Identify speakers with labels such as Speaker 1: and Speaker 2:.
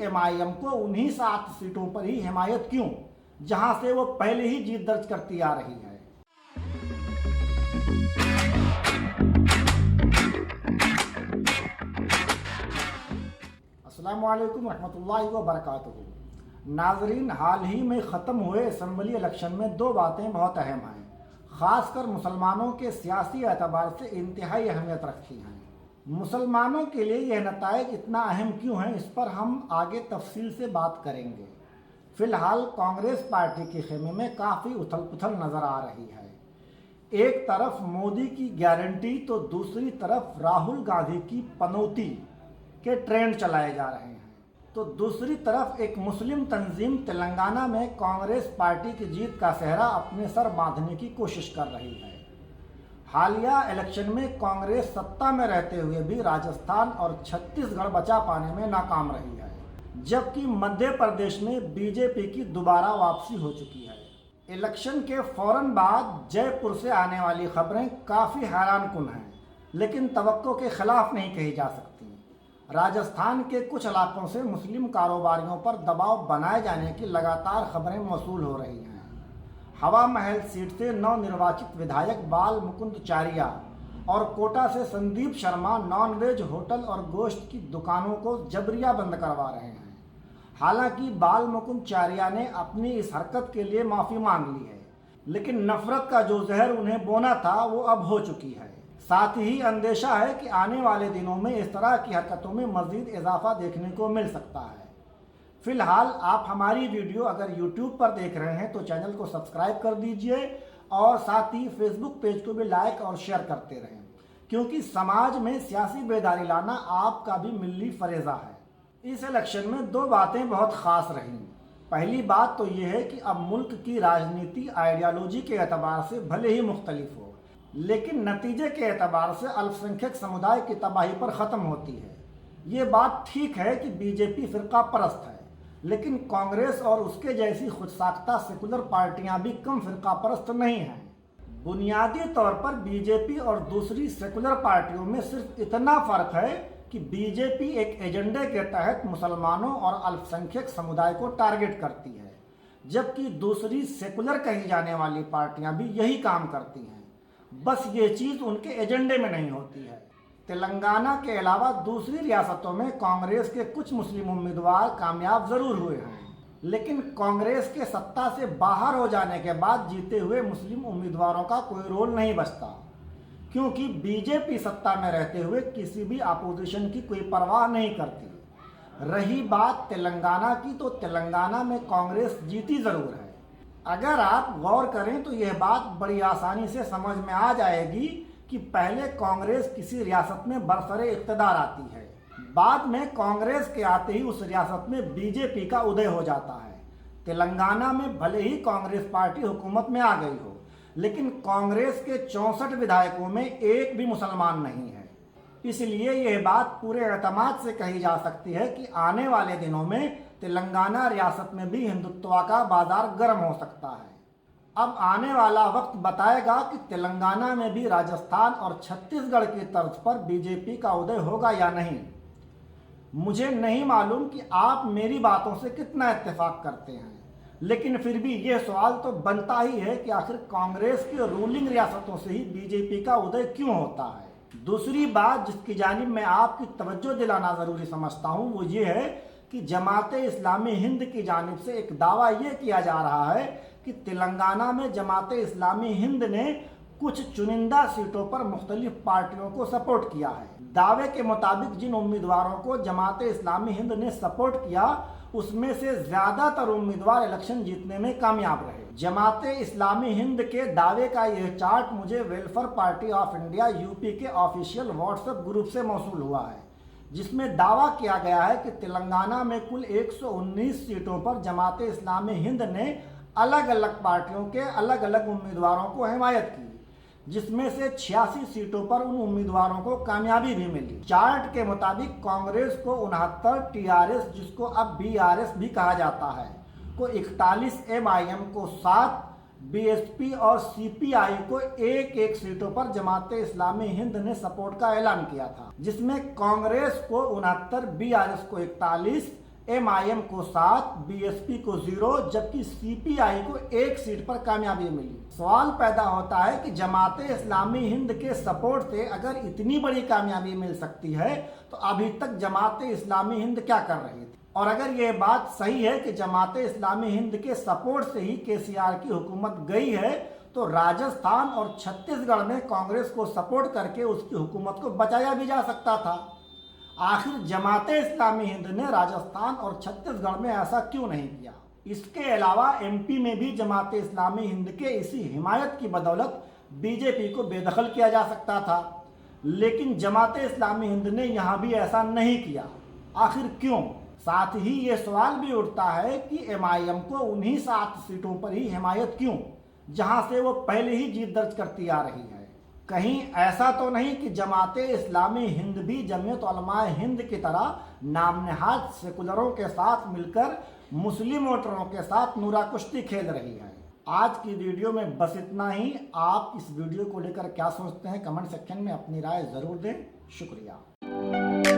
Speaker 1: MIM को उन्हीं 7 सीटों पर ही हिमायत क्यों, जहां से वो पहले ही जीत दर्ज करती आ रही है। अस्सलामु अलैकुम रहमतुल्लाहि व बरकातुहू। नाजरीन, हाल ही में ख़त्म हुए असम्बली इलेक्शन में 2 बातें बहुत अहम हैं, ख़ासकर मुसलमानों के सियासी एतबार से इंतहाई अहमियत रखती हैं। मुसलमानों के लिए यह नताइज इतना अहम क्यों है, इस पर हम आगे तफसील से बात करेंगे। फ़िलहाल कांग्रेस पार्टी के खेमे में काफ़ी उथल पुथल नज़र आ रही है। एक तरफ मोदी की गारंटी तो दूसरी तरफ राहुल गांधी की पनौती के ट्रेंड चलाए जा रहे हैं। तो दूसरी तरफ एक मुस्लिम तंजीम तेलंगाना में कांग्रेस पार्टी की जीत का सेहरा अपने सर बांधने की कोशिश कर रही है। हालिया इलेक्शन में कांग्रेस सत्ता में रहते हुए भी राजस्थान और छत्तीसगढ़ बचा पाने में नाकाम रही है, जबकि मध्य प्रदेश में बीजेपी की दोबारा वापसी हो चुकी है। इलेक्शन के फौरन बाद जयपुर से आने वाली खबरें काफ़ी हैरानकुन हैं, लेकिन तवक्को के खिलाफ नहीं कही जा सकती। राजस्थान के कुछ इलाकों से मुस्लिम कारोबारियों पर दबाव बनाए जाने की लगातार खबरें मौसूल हो रही हैं। हवा महल सीट से नवनिर्वाचित विधायक बाल मुकुंद चारिया और कोटा से संदीप शर्मा नॉनवेज होटल और गोश्त की दुकानों को जबरिया बंद करवा रहे हैं। हालांकि बाल मुकुंद चारिया ने अपनी इस हरकत के लिए माफ़ी मांग ली है, लेकिन नफरत का जो जहर उन्हें बोना था वो अब हो चुकी है। साथ ही अंदेशा है कि आने वाले दिनों में इस तरह की हरकतों में मज़ीद इजाफा देखने को मिल सकता है। फिलहाल आप हमारी वीडियो अगर यूट्यूब पर देख रहे हैं तो चैनल को सब्सक्राइब कर दीजिए और साथ ही फेसबुक पेज को भी लाइक और शेयर करते रहें, क्योंकि समाज में सियासी बेदारी लाना आपका भी मिल्ली फरेज़ा है। इस इलेक्शन में 2 बातें बहुत ख़ास रहीं। पहली बात तो ये है कि अब मुल्क की राजनीति आइडियालॉजी के एतबार से भले ही मुख्तलिफ हो, लेकिन नतीजे के एतबार से अल्पसंख्यक समुदाय की तबाही पर ख़त्म होती है। ये बात ठीक है कि बीजेपी फ़िरका परस्त है, लेकिन कांग्रेस और उसके जैसी खुदसाख्ता सेकुलर पार्टियां भी कम फ़िरका परस्त नहीं हैं। बुनियादी तौर पर बीजेपी और दूसरी सेकुलर पार्टियों में सिर्फ इतना फ़र्क है कि बीजेपी एक एजेंडे के तहत मुसलमानों और अल्पसंख्यक समुदाय को टारगेट करती है, जबकि दूसरी सेकुलर कही जाने वाली पार्टियां भी यही काम करती हैं, बस ये चीज़ उनके एजेंडे में नहीं होती है। तेलंगाना के अलावा दूसरी रियासतों में कांग्रेस के कुछ मुस्लिम उम्मीदवार कामयाब ज़रूर हुए हैं, लेकिन कांग्रेस के सत्ता से बाहर हो जाने के बाद जीते हुए मुस्लिम उम्मीदवारों का कोई रोल नहीं बचता, क्योंकि बीजेपी सत्ता में रहते हुए किसी भी अपोजिशन की कोई परवाह नहीं करती। रही बात तेलंगाना की, तो तेलंगाना में कांग्रेस जीती ज़रूर है। अगर आप गौर करें तो यह बात बड़ी आसानी से समझ में आ जाएगी कि पहले कांग्रेस किसी रियासत में बरसरे इक़्तिदार आती है, बाद में कांग्रेस के आते ही उस रियासत में बीजेपी का उदय हो जाता है। तेलंगाना में भले ही कांग्रेस पार्टी हुकूमत में आ गई हो, लेकिन कांग्रेस के 64 विधायकों में एक भी मुसलमान नहीं है। इसलिए यह बात पूरे एतमाद से कही जा सकती है कि आने वाले दिनों में तेलंगाना रियासत में भी हिंदुत्व का बाजार गर्म हो सकता है। अब आने वाला वक्त बताएगा कि तेलंगाना में भी राजस्थान और छत्तीसगढ़ की तर्ज पर बीजेपी का उदय होगा या नहीं। मुझे नहीं मालूम कि आप मेरी बातों से कितना इत्तेफाक करते हैं, लेकिन फिर भी यह सवाल तो बनता ही है कि आखिर कांग्रेस के रूलिंग रियासतों से ही बीजेपी का उदय क्यों होता है। दूसरी बात जिसकी जानिब मैं आपकी तवज्जो दिलाना ज़रूरी समझता हूँ वो ये है कि जमाते इस्लामी हिंद की जानिब से एक दावा ये किया जा रहा है कि तेलंगाना में जमाते इस्लामी हिंद ने कुछ चुनिंदा सीटों पर मुख्तलिफ पार्टियों को सपोर्ट किया है। दावे के मुताबिक जिन उम्मीदवारों को जमाते इस्लामी हिंद ने सपोर्ट किया, उसमें से ज़्यादातर उम्मीदवार इलेक्शन जीतने में कामयाब रहे। जमाते इस्लामी हिंद के दावे का यह चार्ट मुझे welfare party of India UP के ऑफिशियल व्हाट्सएप ग्रुप से मौसूल हुआ है, जिसमें दावा किया गया है कि तेलंगाना में कुल 119 सीटों पर जमाते इस्लामी हिंद ने अलग अलग पार्टियों के अलग अलग उम्मीदवारों को हिमायत की, जिसमें से 86 सीटों पर उन उम्मीदवारों को कामयाबी भी मिली। चार्ट के मुताबिक कांग्रेस को 69, टीआरएस जिसको अब बीआरएस भी कहा जाता है को 41, एमआईएम को 7, बीएसपी और सीपीआई को एक सीटों पर जमाते इस्लामी हिंद ने सपोर्ट का ऐलान किया था, जिसमें कांग्रेस को 69, बीआरएस को 41, MIM को 7, BSP को 0, जबकि CPI को 1 सीट पर कामयाबी मिली। सवाल पैदा होता है कि जमात इस्लामी हिंद के सपोर्ट से अगर इतनी बड़ी कामयाबी मिल सकती है तो अभी तक जमात इस्लामी हिंद क्या कर रही थी? और अगर ये बात सही है कि जमात इस्लामी हिंद के सपोर्ट से ही KCR की हुकूमत गई है, तो राजस्थान और छत्तीसगढ़ में कांग्रेस को सपोर्ट करके उसकी हुकूमत को बचाया भी जा सकता था। आखिर जमात इस्लामी हिंद ने राजस्थान और छत्तीसगढ़ में ऐसा क्यों नहीं किया? इसके अलावा MP में भी जमात इस्लामी हिंद के इसी हिमायत की बदौलत BJP को बेदखल किया जा सकता था, लेकिन जमात इस्लामी हिंद ने यहाँ भी ऐसा नहीं किया। आखिर क्यों? साथ ही ये सवाल भी उठता है कि MIM को उन्हीं 7 सीटों पर ही हिमायत क्यों, जहां से वो पहले ही जीत दर्ज करती आ रही है। कहीं ऐसा तो नहीं कि जमात इस्लामी हिंद भी जमीयत उलमाए हिंद की तरह नामनहाद सेकुलरों के साथ मिलकर मुस्लिम वोटरों के साथ नूरा कुश्ती खेल रही है। आज की वीडियो में बस इतना ही। आप इस वीडियो को लेकर क्या सोचते हैं? कमेंट सेक्शन में अपनी राय जरूर दें। शुक्रिया।